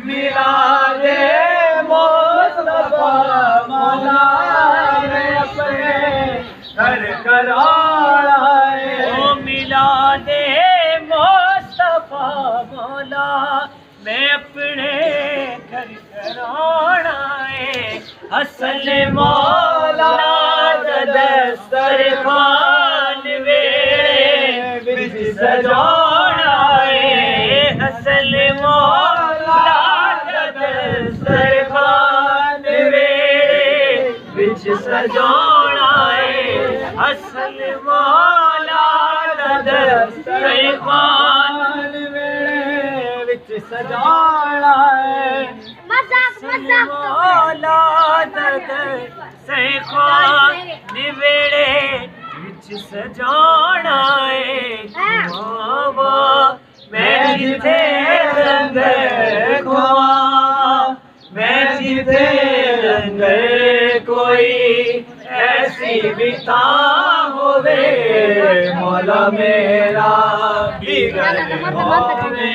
मिलादे मुस्तफा मौला मैं अपने घर कराना है। ओ मिलादे मुस्तफा मौला मैं अपने घर कराना है। असल मौला दस्तरखान वेड़े विच सजाना है। असल मौला दस्तरखान वेड़े विच सजाना है। असल मौला दस्तरखान वेड़े विच सजाना है। मौला दस्तरखान वेड़े विच सजाना है। खुआवा मैं जिथे लंगर खुआ, मैं जिथे लंगर कोई ऐसी भी थां होवे। मौला मेरा बिगड़ होवे